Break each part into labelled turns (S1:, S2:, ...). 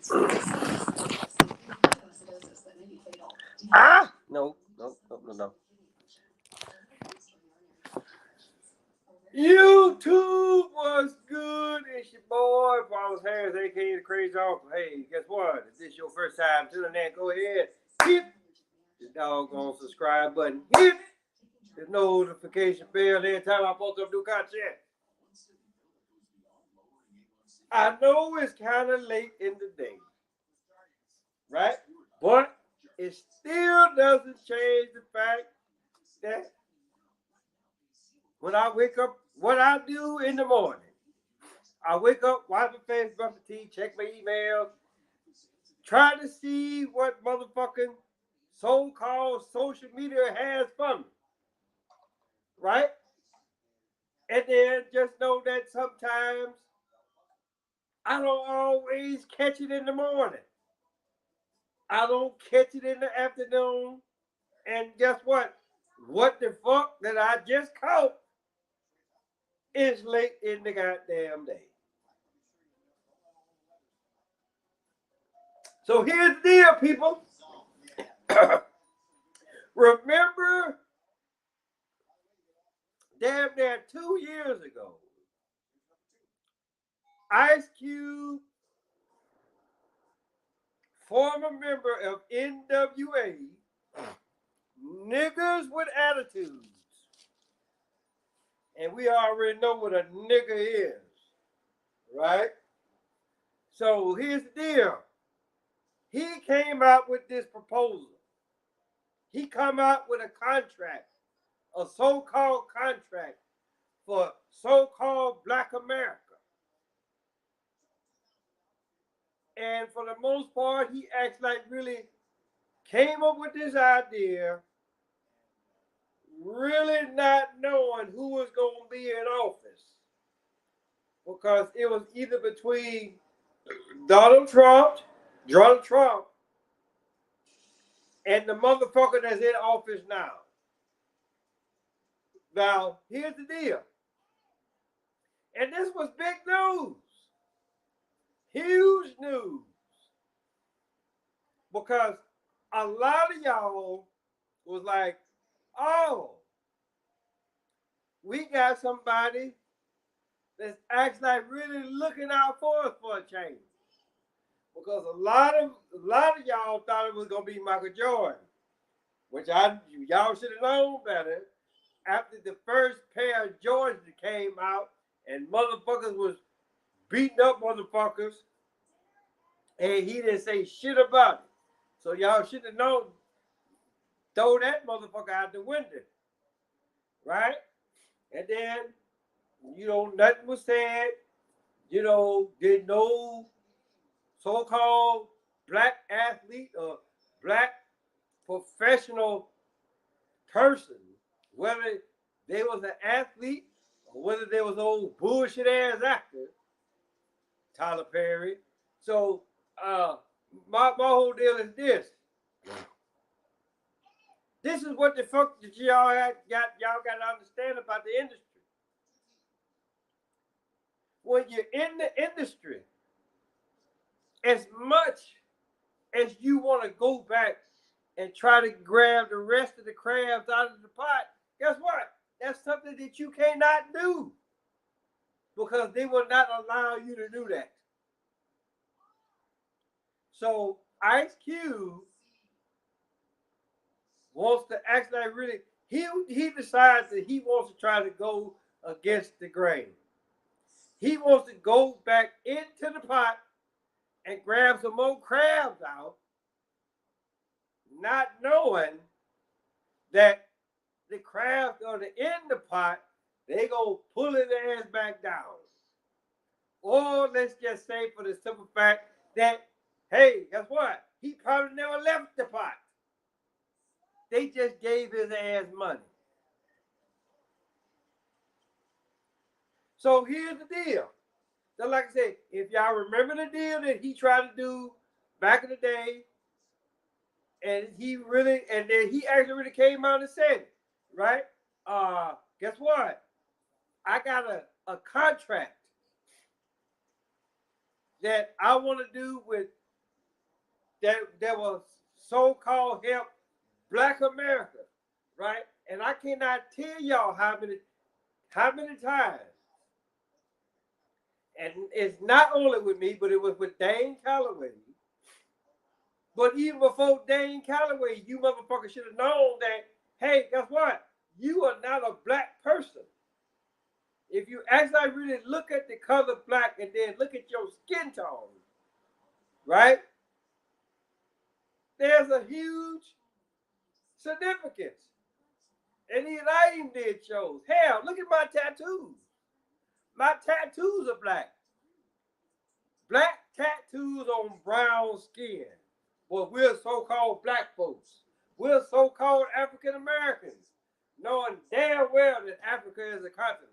S1: No. YouTube was good. It's your boy, Paulus Harris, aka the Crazy Uncle. Hey, guess what? If this is your first time tuning in, go ahead, hit the doggone subscribe button. Hit the notification bell every time I post up new content. I know it's kind of late in the day, right? But it still doesn't change the fact that when I wake up, what I do in the morning, I wake up, wipe my face, brush my teeth, check my emails, try to see what motherfucking so-called social media has for me, right? And then just know that sometimes I don't always catch it in the morning. I don't catch it in the afternoon. And guess what? What the fuck that I just caught is late in the goddamn day. So here's the deal, people. Remember, damn near 2 years ago, Ice Cube, former member of NWA, niggas with attitudes. And we already know what a nigga is, right? So here's the deal. He came out with this proposal. He come out with a contract, a so-called contract for so-called Black America. And for the most part, he acts like really came up with this idea, really not knowing who was going to be in office. Because it was either between Donald Trump, and the motherfucker that's in office now. Now, here's the deal. And this was big news. Huge news. Because a lot of y'all was like, oh, we got somebody that's actually like really looking out for us for a change. Because a lot of y'all thought it was gonna be Michael Jordan, which y'all should have known better. After the first pair of Jordans came out and motherfuckers was beating up motherfuckers, and he didn't say shit about it. So y'all should have known, throw that motherfucker out the window, right? And then, nothing was said. Did no so-called black athlete or black professional person, whether they was an athlete or whether they was old bullshit ass actor, Tyler Perry. So my whole deal is this. This is what the fuck that y'all got to understand about the industry. When you're in the industry, as much as you want to go back and try to grab the rest of the crabs out of the pot, guess what? That's something that you cannot do because they will not allow you to do that. So Ice Cube wants to actually really, he decides that he wants to try to go against the grain. He wants to go back into the pot and grab some more crabs out, not knowing that the crabs are in the pot, they gonna pull his ass back down. Or let's just say for the simple fact that, hey, guess what? He probably never left the pot. They just gave his ass money. So here's the deal. So like I said, if y'all remember the deal that he tried to do back in the day, and then he actually really came out and said it, right? Guess what? I got a contract that I want to do with that was so-called help Black America, right? And I cannot tell y'all how many times. And it's not only with me, but it was with Dane Calloway. But even before Dane Calloway, you motherfuckers should have known that, hey, guess what? You are not a black person. If you actually really look at the color black and then look at your skin tone, right? There's a huge significance. And even I even did shows. Hell, look at my tattoos. My tattoos are black. Black tattoos on brown skin. Well, we're so-called black folks. We're so-called African Americans, knowing damn well that Africa is a continent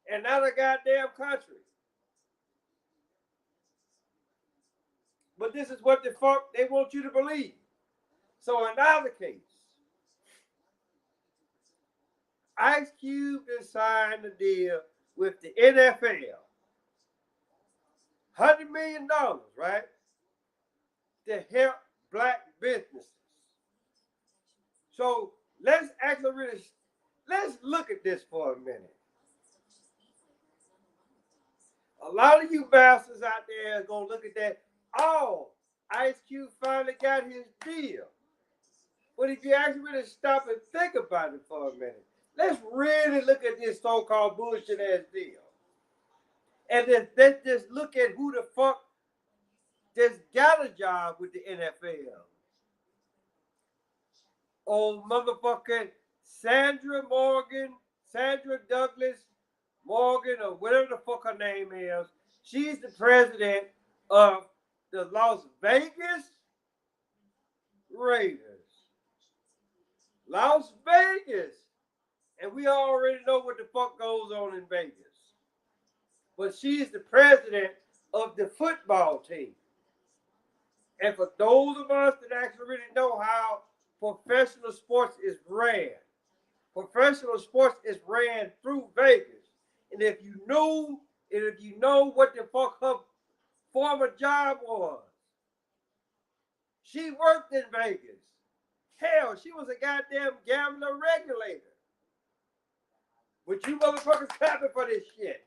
S1: and not a goddamn country. But this is what the fuck they want you to believe. So in either case, Ice Cube has signed a deal with the NFL. $100 million, right? To help black businesses. So let's look at this for a minute. A lot of you bastards out there are gonna look at that. Oh, Ice Cube finally got his deal. But if you actually really stop and think about it for a minute, let's really look at this so-called bullshit ass deal. And then let's just look at who the fuck just got a job with the NFL. Oh, motherfucking Sandra Douglas Morgan, or whatever the fuck her name is. She's the president of the Las Vegas Raiders. Las Vegas. And we already know what the fuck goes on in Vegas. But she's the president of the football team. And for those of us that actually really know how professional sports is ran, professional sports is ran through Vegas. And if you know what the fuck her former job was, she worked in Vegas. Hell, she was a goddamn gambler regulator. But you motherfuckers clapping for this shit.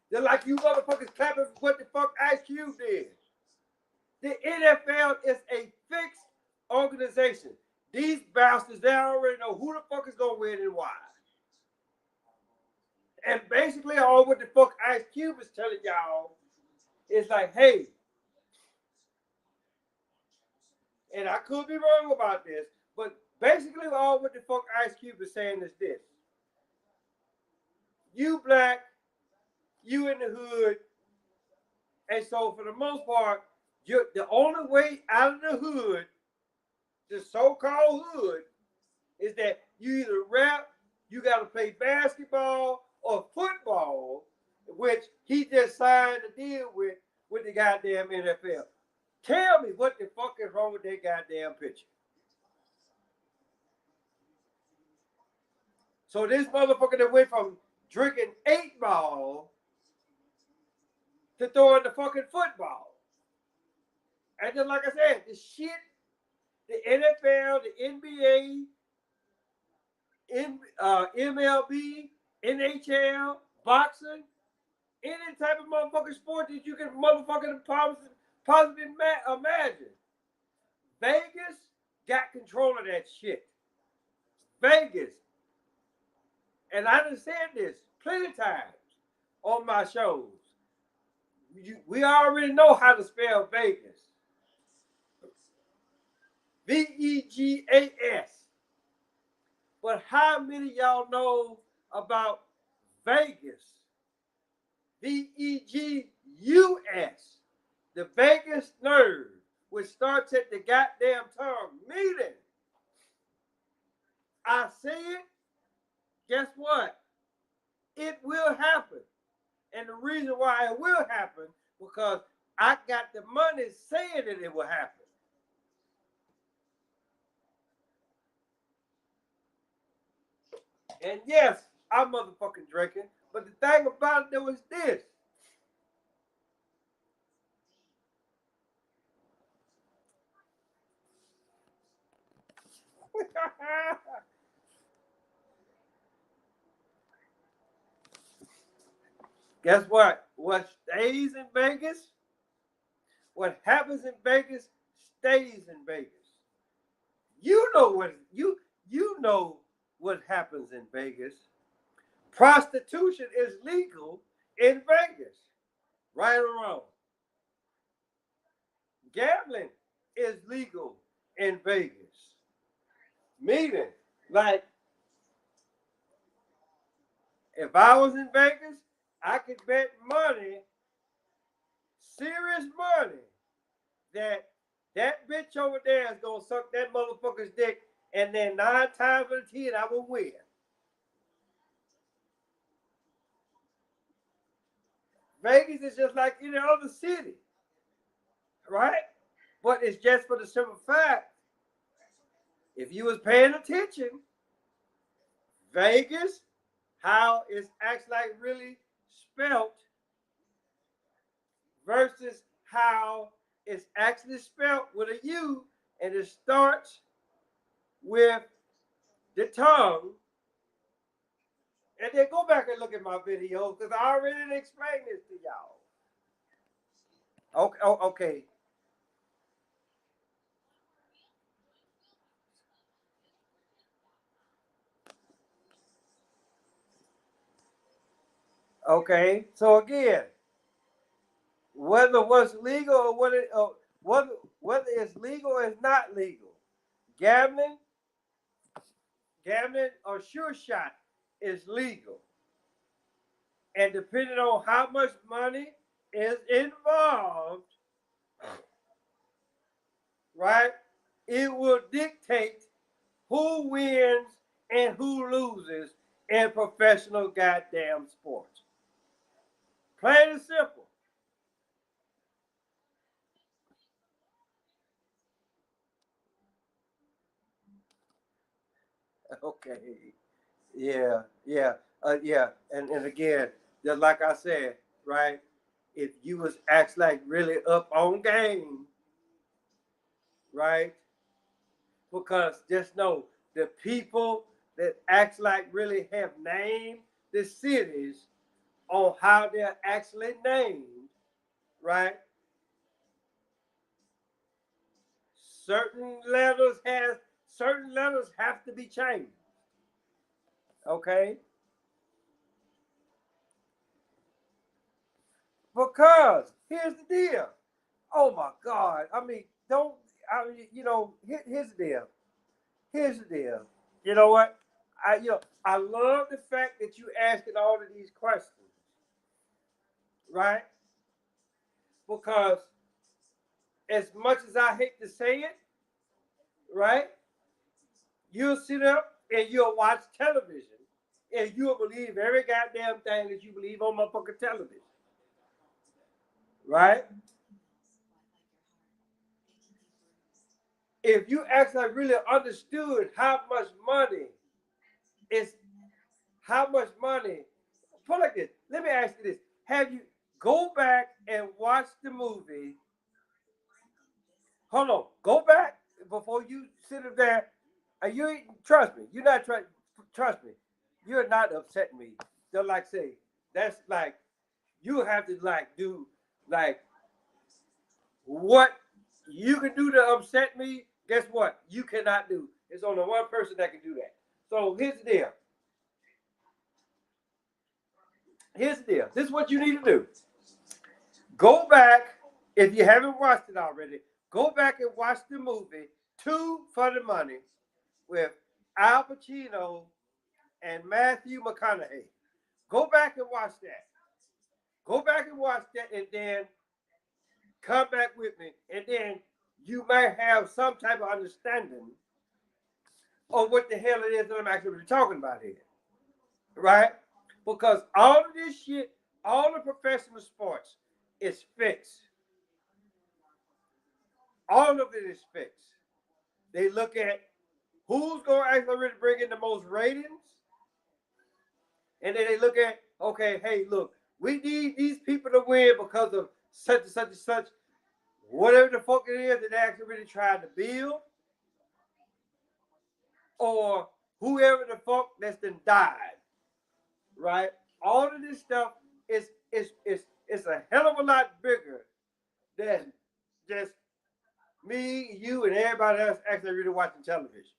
S1: They're like you motherfuckers clapping for what the fuck Ice Cube did. The NFL is a fixed organization. These bastards, they already know who the fuck is gonna win and why. And basically all what the fuck Ice Cube is telling y'all is like, hey, and I could be wrong about this, but basically all what the fuck Ice Cube is saying is this. You black, you in the hood, and so for the most part, the only way out of the hood, the so-called hood, is that you either rap, you got to play basketball or football, which he just signed a deal with the goddamn NFL. Tell me what the fuck is wrong with that goddamn picture. So this motherfucker that went from drinking 8-ball to throwing the fucking football. And just like I said, the shit, the NFL, the NBA, MLB, NHL, boxing, any type of motherfucking sport that you can motherfucking possibly imagine. Vegas got control of that shit. Vegas. And I done said this plenty of times on my shows. We already know how to spell Vegas. Vegas. But how many of y'all know about Vegas? Vegus. The Vegas nerve, which starts at the goddamn tongue. Meaning, I say it, guess what? It will happen. And the reason why it will happen, because I got the money saying that it will happen. And yes, I'm motherfucking drinking, but the thing about it was this. Guess what? What stays in Vegas, what happens in Vegas stays in Vegas. You know what happens in Vegas. Prostitution is legal in Vegas, right or wrong. Gambling is legal in Vegas. Meaning, like, if I was in Vegas, I could bet money, serious money, that that bitch over there is gonna suck that motherfucker's dick, and then 9 times out of 10 I will win. Vegas is just like any other city, right? But it's just for the simple fact, if you was paying attention, Vegas, how it's actually like really spelt versus how it's actually spelt with a U, and it starts with the tongue. And then go back and look at my video because I already explained this to y'all. Okay, okay. Okay. So again, whether what's legal or whether it's legal or it's not legal, gambling, gambling or sure shot is legal. And depending on how much money is involved, right, it will dictate who wins and who loses in professional goddamn sports. Plain and simple. Okay. Yeah, yeah, yeah. And again, just like I said, right? If you was actually like really up on game, right? Because just know the people that act like really have named the cities on how they're actually named, right? Certain letters have to be changed. Okay? Because here's the deal. Oh my God. I mean, don't I mean, here's the deal. Here's the deal. You know what? I love the fact that you asking all of these questions, right? Because as much as I hate to say it, right? You'll sit up and you'll watch television and you'll believe every goddamn thing that you believe on motherfucking television, right? If you actually really understood is how much money, put it like this. Let me ask you this. Have you go back and watch the movie? Hold on. Go back before you sit up there. You trust me. You're not trust me. You're not upsetting me. Just like say, that's like you have to like do like what you can do to upset me. Guess what? You cannot do. It's only one person that can do that. So here's the deal. Here's the deal. This is what you need to do. Go back if you haven't watched it already. Go back and watch the movie Two for the Money with Al Pacino and Matthew McConaughey. Go back and watch that. Go back and watch that, and then come back with me, and then you might have some type of understanding of what the hell it is that I'm actually talking about here, right? Because all of this shit, all the professional sports is fixed. All of it is fixed. They look at who's going to actually really bring in the most ratings, and then they look at, okay, hey, look, we need these people to win because of such and such and such, whatever the fuck it is that they're actually really trying to build. or whoever the fuck that's been died, right? All of this stuff is a hell of a lot bigger than just me, you, and everybody else actually really watching television.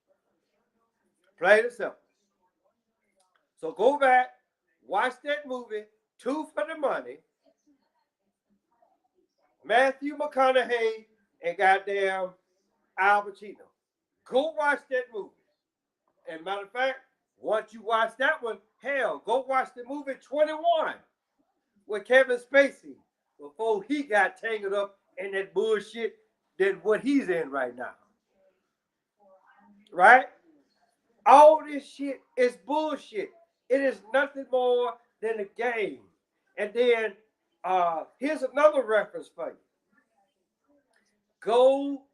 S1: Plain and simple. So go back, watch that movie, Two for the Money, Matthew McConaughey, and goddamn Al Pacino. Go watch that movie. And matter of fact, once you watch that one, hell, go watch the movie 21 with Kevin Spacey before he got tangled up in that bullshit that what he's in right now. Right? All this shit is bullshit. It is nothing more than a game. And then here's another reference for you. Go,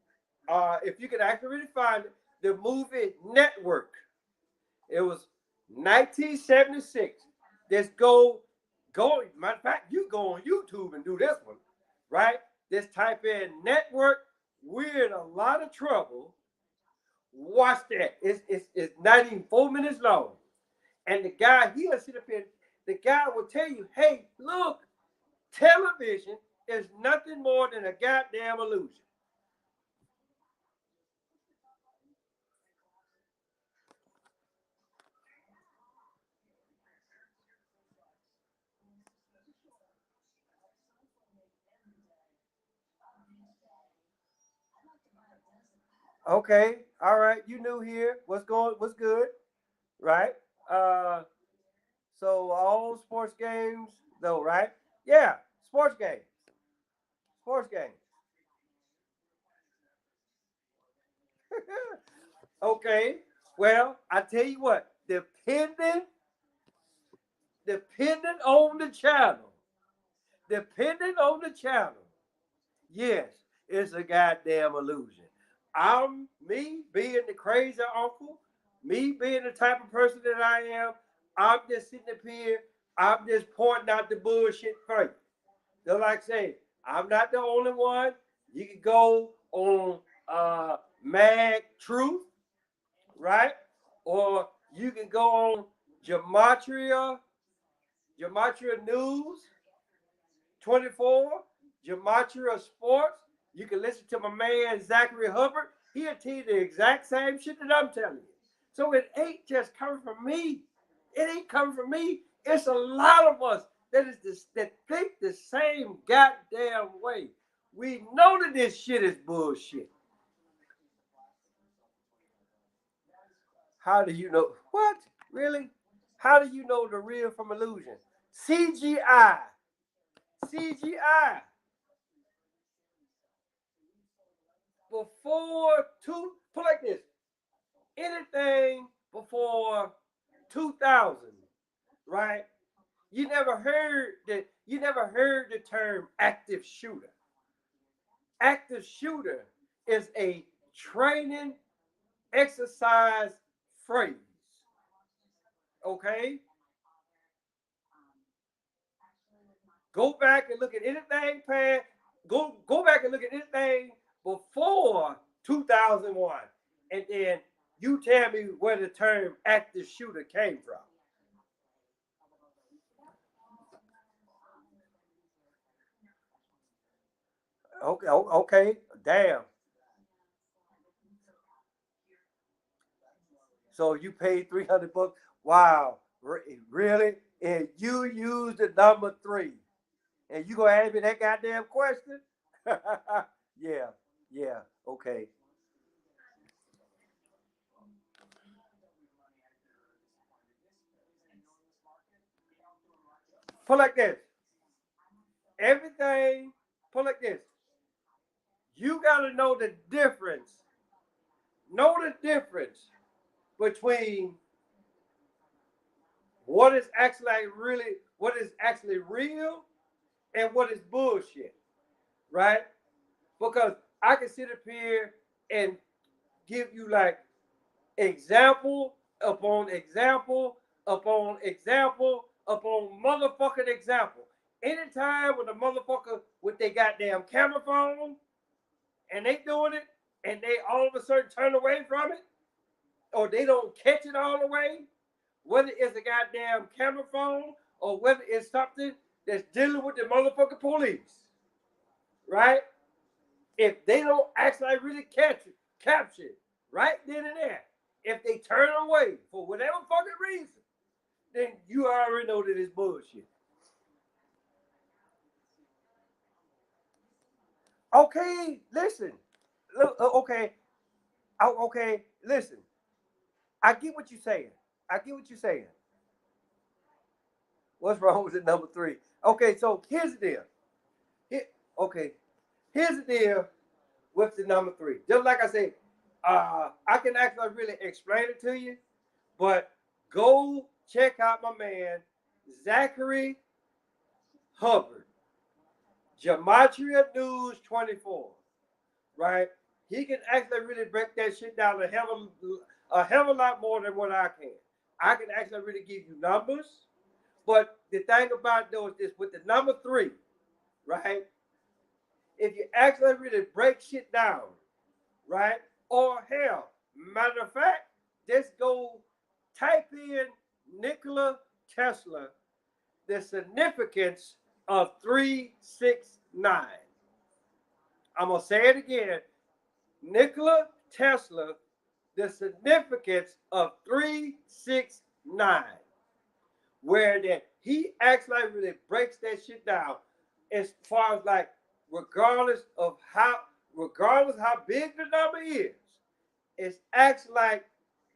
S1: if you can actually find it, the movie Network. It was 1976. Just go. Matter of fact, you go on YouTube and do this one, right? Just type in Network. We're in a lot of trouble. Watch that. It's not even 4 minutes long. And the guy, he'll sit up here, the guy will tell you, hey, look, television is nothing more than a goddamn illusion. Okay, all right, you new here. What's good? Right? Uh so all sports games though, right? Yeah, sports games. Sports games. Okay. Well, I tell you what, depending on the channel, depending on the channel, yes, it's a goddamn illusion. I'm me being the crazy uncle, me being the type of person that I am, I'm just sitting up here, I'm just pointing out the bullshit for you. They're like say, I'm not the only one. You can go on Mag Truth, right? Or you can go on Gematria, Gematria News 24, Gematria Sports. You can listen to my man Zachary Hubbard. He'll tell you the exact same shit that I'm telling you. So it ain't just coming from me. It ain't coming from me. It's a lot of us that think the same goddamn way. We know that this shit is bullshit. How do you know? What? Really? How do you know the real from illusion? CGI. CGI. Before put like this. Anything before 2000, right? You never heard the term active shooter. Active shooter is a training exercise phrase. Okay? Go back and look at anything past go back and look at anything before 2001 and then you tell me where the term active shooter came from. Okay, okay, damn. So you paid 300 bucks. Wow, really? And you used the number three, and you gonna ask me that goddamn question? Yeah, yeah, okay. Put like this. Everything. Put like this. You gotta know the difference. Know the difference between what is actually real and what is bullshit, right? Because I can sit up here and give you like example upon example upon example upon motherfucking example. Anytime when a motherfucker with their goddamn camera phone and they doing it and they all of a sudden turn away from it, or they don't catch it all the way, whether it's a goddamn camera phone or whether it's something that's dealing with the motherfucking police, right? If they don't actually really capture it right then and there, if they turn away for whatever fucking reason, then you already know that it's bullshit. Okay, listen. Okay, okay, listen. I get what you're saying. I get what you're saying. What's wrong with the number three? Okay, so here's the deal. Here, okay, here's the deal with the number three. Just like I said, I can actually really explain it to you, but go check out my man Zachary Hubbard, Gematria News 24. Right? He can actually really break that shit down a hell of a lot more than what I can. I can actually really give you numbers, but the thing about though is this with the number three, right? If you actually really break shit down, right? Or hell, matter of fact, just go type in Nikola Tesla, the significance of 369. I'm gonna say it again. Nikola Tesla, the significance of 369, where that he actually really breaks that shit down as far as like regardless how big the number is, it's actually like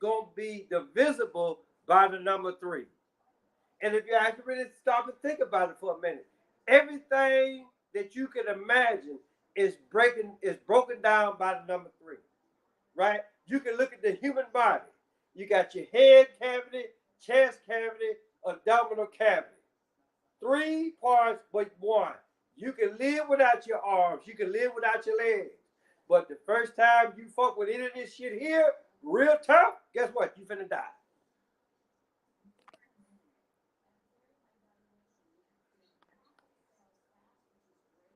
S1: gonna be divisible by the number three. And if you actually really stop and think about it for a minute, everything that you can imagine is broken down by the number three, right? You can look at the human body. You got your head cavity, chest cavity, abdominal cavity. Three parts, but one. You can live without your arms. You can live without your legs. But the first time you fuck with any of this shit here, real tough, guess what? You finna die.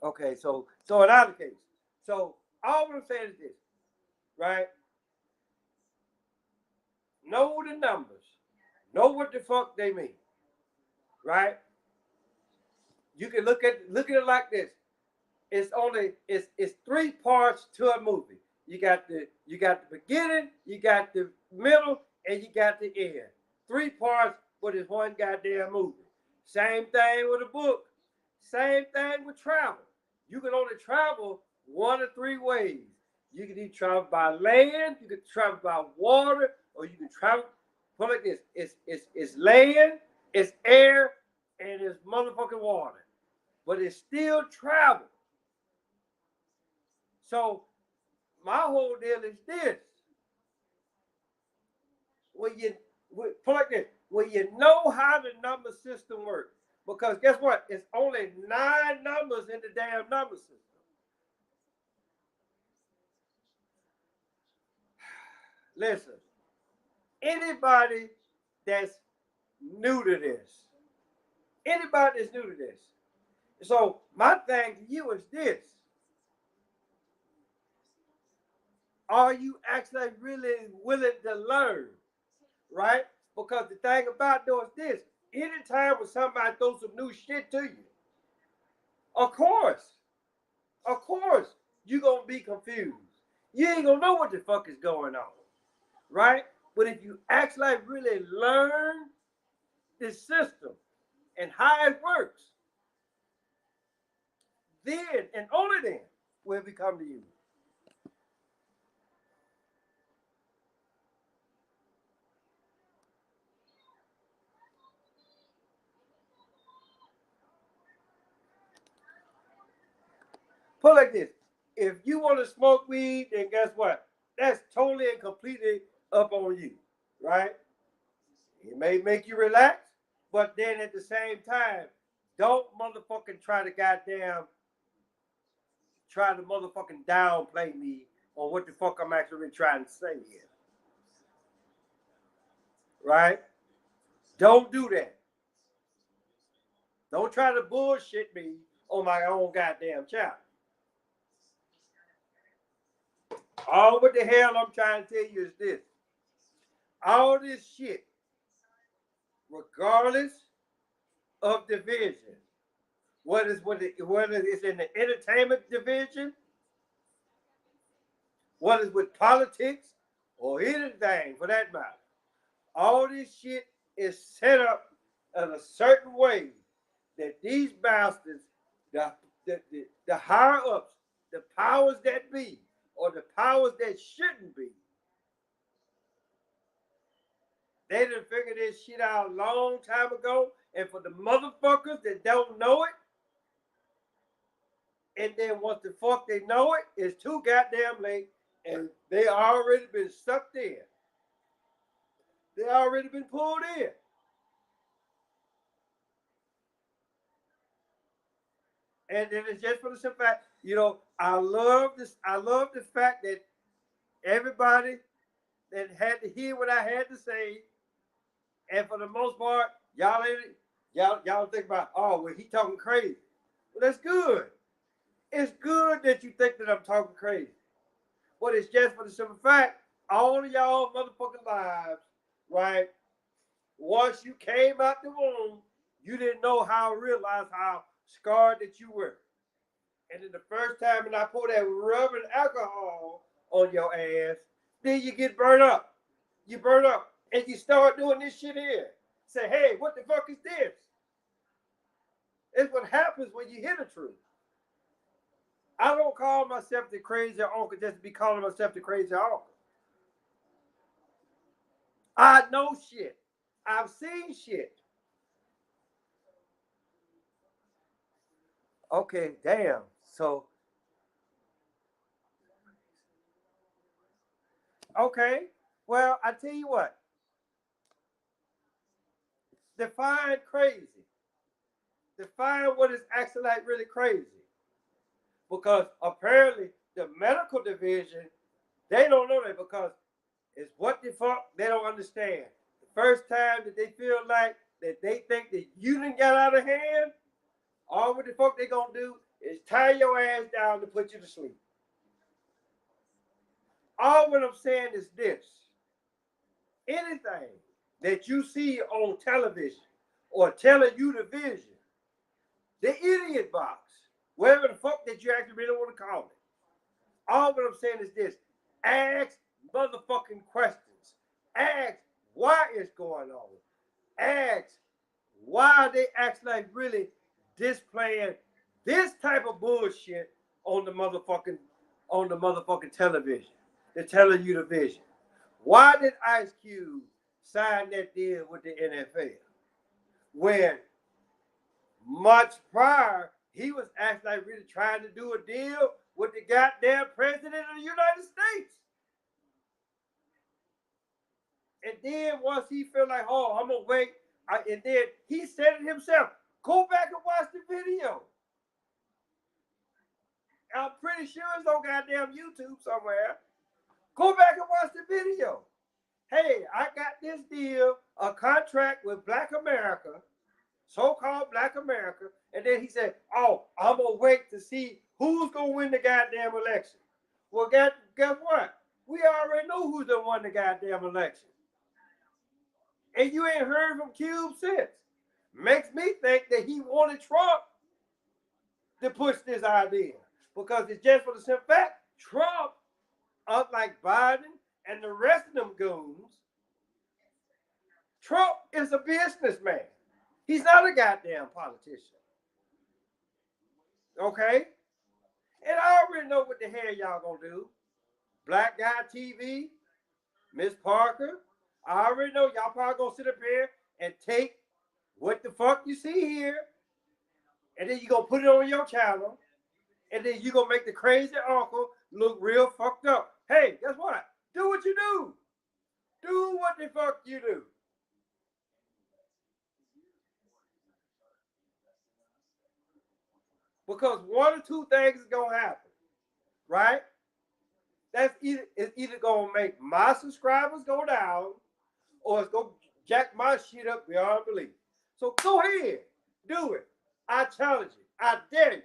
S1: Okay, so in other case, so all I'm saying is this, right? Know the numbers, know what the fuck they mean, right? You can look at it like this. It's three parts to a movie. You got the beginning, you got the middle, and you got the end. Three parts, but it's one goddamn movie. Same thing with a book. Same thing with travel. You can only travel one of three ways. You can either travel by land, you can travel by water, or you can travel. Put it like this: it's land, it's air, and it's motherfucking water. But it's still travel. So my whole deal is this: when you put like this, when you know how the number system works, because guess what? It's only 9 numbers in the damn number system. Listen, anybody that's new to this, anybody that's new to this. So my thing to you is this: are you actually really willing to learn? Right? Because the thing about though is this: anytime when somebody throws some new shit to you, of course, of course, you're gonna be confused. You ain't gonna know what the fuck is going on, right? But if you actually really learn the system and how it works, then and only then will we come to you. Put it like this: if you want to smoke weed, then guess what? That's totally and completely up on you, right? It may make you relax, but then at the same time, don't motherfucking try to motherfucking downplay me on what the fuck I'm actually trying to say here. Right? Don't do that. Don't try to bullshit me on my own goddamn channel. All what the hell I'm trying to tell you is this. all this shit, regardless of division, whether it's in the entertainment division, whether it's with politics or anything for that matter, all this shit is set up in a certain way that these bastards, the higher ups, the powers that be, or the powers that shouldn't be, they didn't figure this shit out a long time ago. And for the motherfuckers that don't know it, and then once the fuck they know it, it's too goddamn late, and they already been sucked in. They already been pulled in. And then it's just for the simple fact, I love this. I love the fact that everybody that had to hear what I had to say, and for the most part, y'all think about, oh, well, he talking crazy. Well, that's good. It's good that you think that I'm talking crazy. But it's just for the simple fact, all of y'all motherfucking lives, right? Once you came out the womb, you didn't know realize how scarred that you were. And then the first time and I pour that rubbing alcohol on your ass, then you get burnt up. You burn up and you start doing this shit here. Say, hey, what the fuck is this? It's what happens when you hear the truth. I don't call myself the crazy uncle just to be calling myself the crazy uncle. I know shit. I've seen shit. Okay, damn. So, okay. Well, I tell you what. Define crazy. Define what is actually like really crazy. Because apparently the medical division, they don't know that because it's what the fuck they don't understand. The first time that they feel like that they think that you didn't get out of hand, all what the fuck they gonna do is tie your ass down to put you to sleep. All what I'm saying is this. Anything that you see on television or telling you the vision, the idiot box, whatever the fuck that you actually really want to call it. All what I'm saying is this. Ask motherfucking questions. Ask why it's going on. Ask why they actually like really displaying this type of bullshit on the motherfucking television. They're telling you the vision. Why did Ice Cube sign that deal with the NFL? When much prior, he was actually like really trying to do a deal with the goddamn president of the United States. And then once he felt like, oh, I'm gonna wait, and then he said it himself. Go back and watch the video. I'm pretty sure it's on goddamn YouTube somewhere. Go back and watch the video. Hey, I got this deal, a contract with Black America, so-called Black America, and then he said, oh, I'm going to wait to see who's going to win the goddamn election. Well, guess what? We already know who's going to win the goddamn election. And you ain't heard from Cube since. Makes me think that he wanted Trump to push this idea. Because it's just for the simple fact, Trump, unlike Biden and the rest of them goons, Trump is a businessman. He's not a goddamn politician. Okay? And I already know what the hell y'all gonna do. Black Guy TV, Miss Parker, I already know y'all probably gonna sit up here and take what the fuck you see here, and then you gonna put it on your channel, and then you gonna make the crazy uncle look real fucked up. Hey, guess what? Do what you do. Do what the fuck you do. Because one or two things is gonna happen, right? It's either gonna make my subscribers go down, or it's gonna jack my shit up beyond belief. So go ahead, do it. I challenge you. I dare you.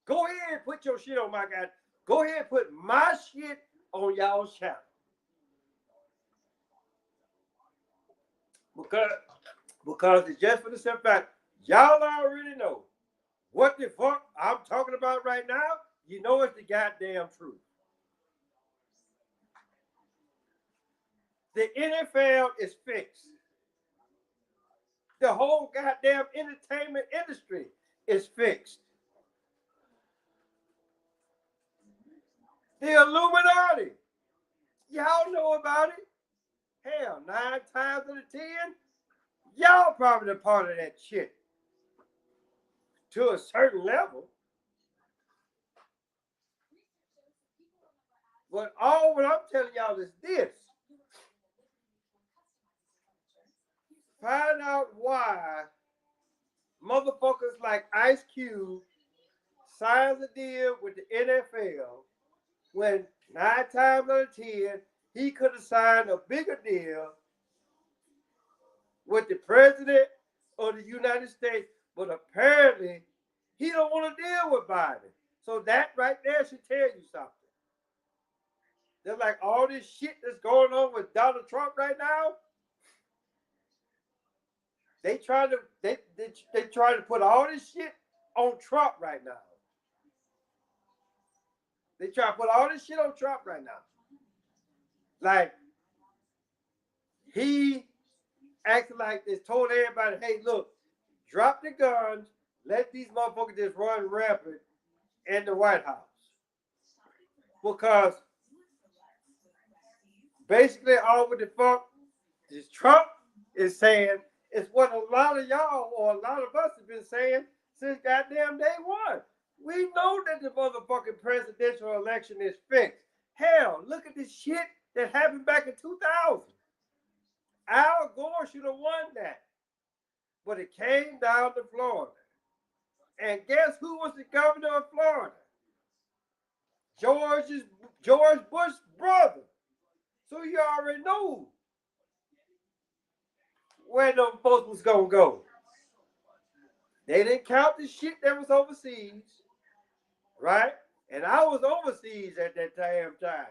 S1: Go ahead and put your shit on my guy. Go ahead and put my shit on y'all's channel. Because, because it's just for the simple fact, y'all already know what the fuck I'm talking about right now. You know it's the goddamn truth. The NFL is fixed. The whole goddamn entertainment industry is fixed. The Illuminati, y'all know about it. Hell, 9 times out of 10, y'all probably a part of that shit to a certain level. But all what I'm telling y'all is this. Find out why motherfuckers like Ice Cube signs a deal with the NFL when 9 times out of 10, he could have signed a bigger deal with the president of the United States, but apparently he don't want to deal with Biden. So that right there should tell you something. They're like all this shit that's going on with Donald Trump right now. They try to put all this shit on Trump right now. They try to put all this shit on Trump right now. Like he acted like this, told everybody, hey, look, drop the guns, let these motherfuckers just run rampant in the White House. Because basically all what the fuck is Trump is saying is what a lot of y'all or a lot of us have been saying since goddamn day one. We know that the motherfucking presidential election is fixed. Hell, look at the shit that happened back in 2000. Al Gore should have won that. But it came down to Florida. And guess who was the governor of Florida? George Bush's brother. So you already know where them folks was gonna go. They didn't count the shit that was overseas, right? And I was overseas at that damn time.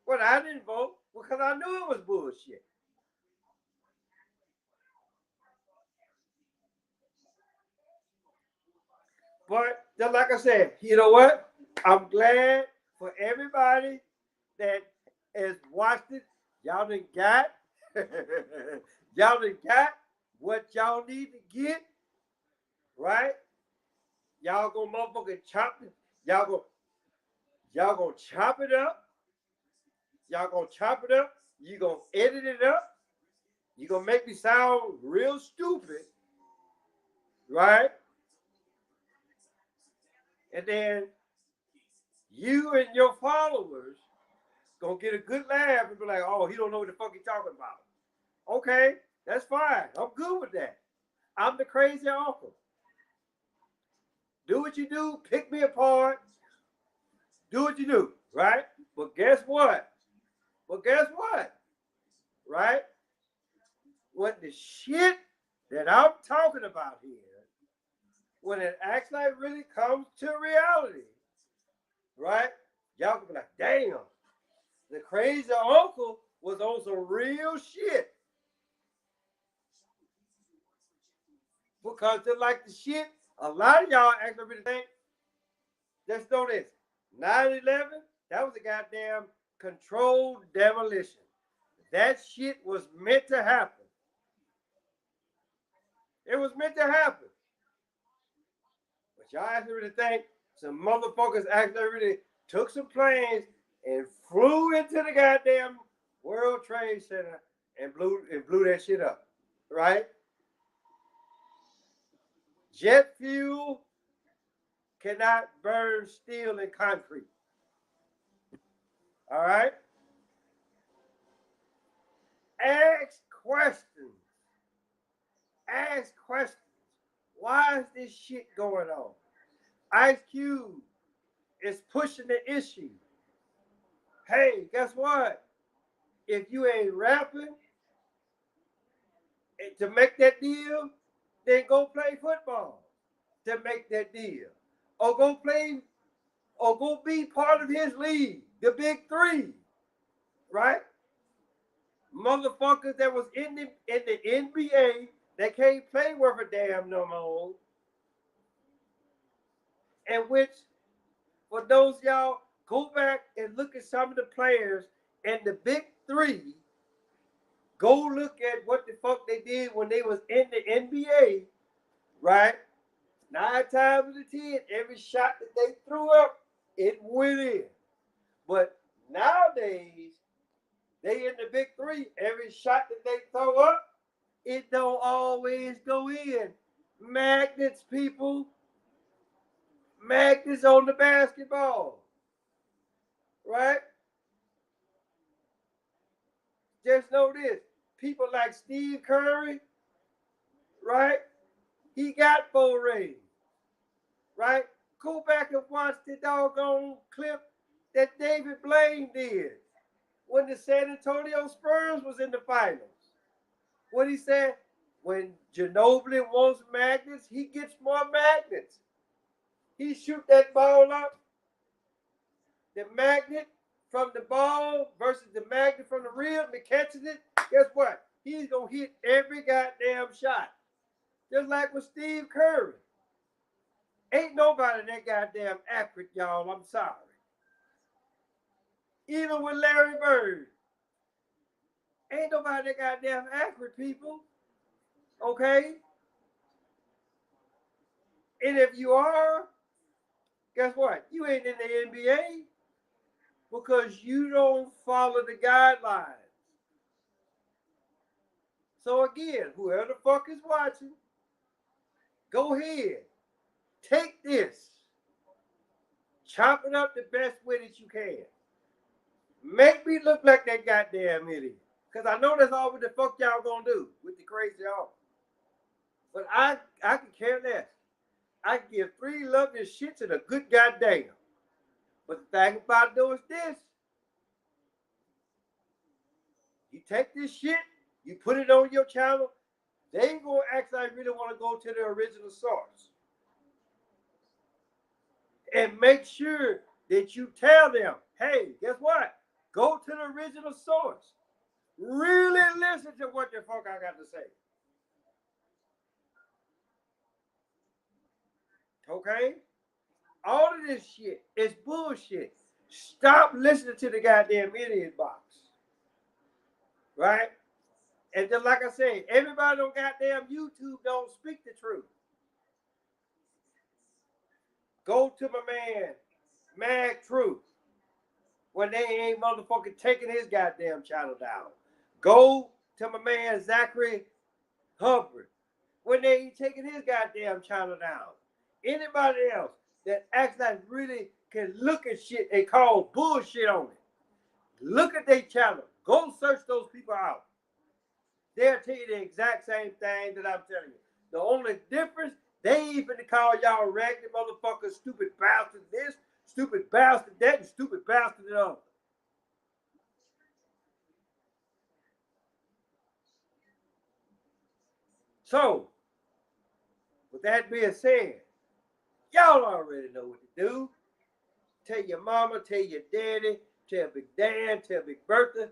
S1: But I didn't vote because I knew it was bullshit. But just like I said, you know what? I'm glad for everybody that has watched it. Y'all done got, y'all done got what y'all need to get, right? Y'all gonna motherfucking chop it. Y'all gonna chop it up. Y'all gonna chop it up. You gonna edit it up. You gonna make me sound real stupid, right? And then you and your followers gonna get a good laugh and be like, "Oh, he don't know what the fuck he talking about." Okay, that's fine. I'm good with that. I'm the crazy uncle. Do what you do. Pick me apart. Do what you do, right? But guess what? Well, guess what? Right? What the shit that I'm talking about here, when it actually really comes to reality, right? Y'all can be like, damn, the crazy uncle was on some real shit. Because just like the shit, a lot of y'all actually really think, just know this, 9/11, that was a goddamn controlled demolition. That shit was meant to happen. It was meant to happen. But y'all actually really think some motherfuckers actually really took some planes and flew into the goddamn World Trade Center and blew that shit up, right? Jet fuel cannot burn steel and concrete. All right? Ask questions. Ask questions. Why is this shit going on? Ice Cube is pushing the issue. Hey, guess what? If you ain't rapping to make that deal, then go play football to make that deal. Or go play, or go be part of his league, the big three, right? Motherfuckers that was in the NBA that can't play worth a damn no more. And which, for those y'all, go back and look at some of the players and the big three. Go look at what the fuck they did when they was in the NBA, right? 9 times out of 10, every shot that they threw up, it went in. But nowadays, they in the big three, every shot that they throw up, it don't always go in. Magnets, people. Magnets on the basketball. Right? Just know this. People like Steve Curry, right? He got 4 rings. Right? Go back and watch the doggone clip that David Blaine did when the San Antonio Spurs was in the finals. What he said, when Ginobili wants magnets, he gets more magnets. He shoot that ball up, the magnet from the ball versus the magnet from the rim and catches it. Guess what? He's going to hit every goddamn shot. Just like with Steve Curry. Ain't nobody that goddamn accurate, y'all. I'm sorry. Even with Larry Bird. Ain't nobody that goddamn accurate, people. Okay? And if you are, guess what? You ain't in the NBA because you don't follow the guidelines. So again, whoever the fuck is watching, go ahead. Take this. Chop it up the best way that you can. Make me look like that goddamn idiot. Because I know that's all what the fuck y'all gonna do with the crazy y'all. But I can care less. I can give 3 lovely shits and a good goddamn. But the thing about doing this, you take this shit, you put it on your channel, they ain't gonna act like really want to go to the original source. And make sure that you tell them, hey, guess what? Go to the original source. Really listen to what the fuck I got to say. Okay? All of this shit is bullshit. Stop listening to the goddamn idiot box. Right? And just like I said, everybody on goddamn YouTube don't speak the truth. Go to my man, Mag Truth, when they ain't motherfucking taking his goddamn channel down. Go to my man, Zachary Hubbard, when they ain't taking his goddamn channel down. Anybody else that acts like really can look at shit and call bullshit on it, look at their channel. Go search those people out. They'll tell you the exact same thing that I'm telling you. The only difference, they ain't finna call y'all raggedy motherfuckers stupid bastard this, stupid bastard that, and stupid bastard the other. So, with that being said, y'all already know what to do. Tell your mama, tell your daddy, tell Big Dan, tell Big Bertha,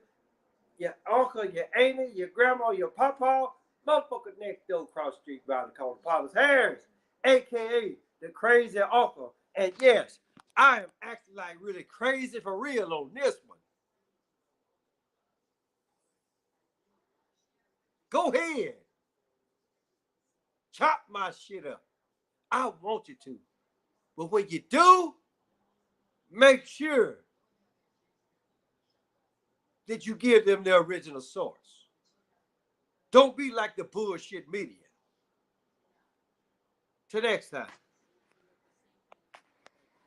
S1: your uncle, your auntie, your grandma, your papa, motherfucker next door across the street around the corner, Paulus Harris, a.k.a. the crazy uncle. And yes, I am acting like really crazy for real on this one. Go ahead. Chop my shit up. I want you to. But when you do, make sure that you give them the original source. Don't be like the bullshit media. Till next time.